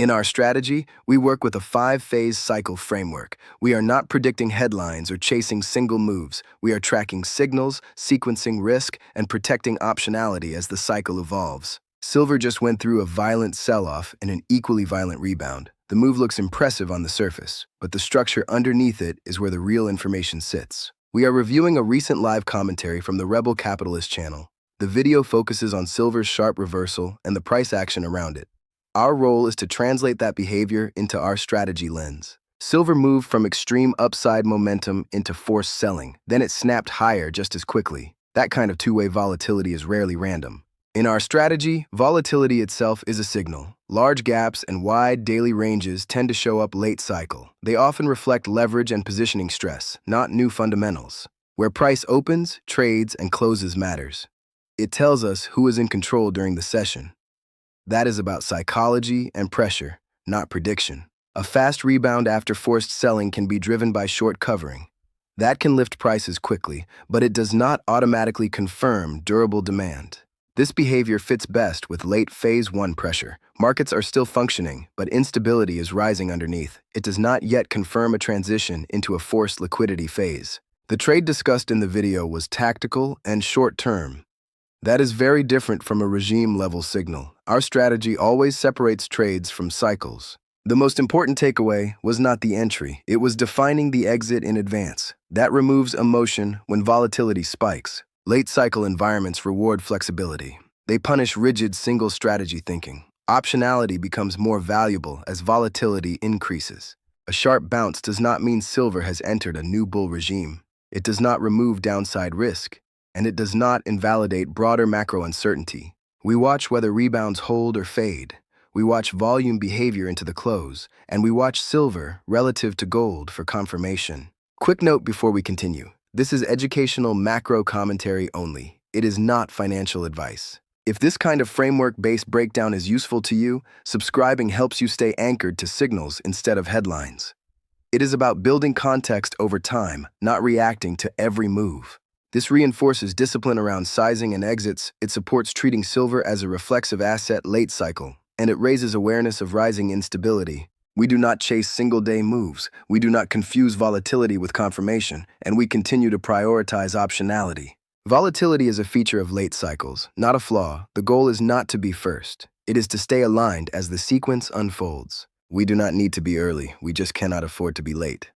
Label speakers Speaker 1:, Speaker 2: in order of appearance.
Speaker 1: In our strategy, we work with a 5-phase cycle framework. We are not predicting headlines or chasing single moves. We are tracking signals, sequencing risk, and protecting optionality as the cycle evolves. Silver just went through a violent sell-off and an equally violent rebound. The move looks impressive on the surface, but the structure underneath it is where the real information sits. We are reviewing a recent live commentary from the Rebel Capitalist channel. The video focuses on silver's sharp reversal and the price action around it. Our role is to translate that behavior into our strategy lens. Silver moved from extreme upside momentum into forced selling, then it snapped higher just as quickly. That kind of two-way volatility is rarely random. In our strategy, volatility itself is a signal. Large gaps and wide daily ranges tend to show up late cycle. They often reflect leverage and positioning stress, not new fundamentals. Where price opens, trades, and closes matters. It tells us who is in control during the session. That is about psychology and pressure, not prediction. A fast rebound after forced selling can be driven by short covering. That can lift prices quickly, but it does not automatically confirm durable demand. This behavior fits best with late phase 1 pressure. Markets are still functioning, but instability is rising underneath. It does not yet confirm a transition into a forced liquidity phase. The trade discussed in the video was tactical and short-term. That is very different from a regime-level signal. Our strategy always separates trades from cycles. The most important takeaway was not the entry. It was defining the exit in advance. That removes emotion when volatility spikes. Late-cycle environments reward flexibility. They punish rigid single-strategy thinking. Optionality becomes more valuable as volatility increases. A sharp bounce does not mean silver has entered a new bull regime. It does not remove downside risk, and it does not invalidate broader macro uncertainty. We watch whether rebounds hold or fade. We watch volume behavior into the close, and we watch silver relative to gold for confirmation. Quick note before we continue. This is educational macro commentary only. It is not financial advice. If this kind of framework-based breakdown is useful to you, subscribing helps you stay anchored to signals instead of headlines. It is about building context over time, not reacting to every move. This reinforces discipline around sizing and exits, it supports treating silver as a reflexive asset late cycle, and it raises awareness of rising instability. We do not chase single-day moves, we do not confuse volatility with confirmation, and we continue to prioritize optionality. Volatility is a feature of late cycles, not a flaw. The goal is not to be first. It is to stay aligned as the sequence unfolds. We do not need to be early, we just cannot afford to be late.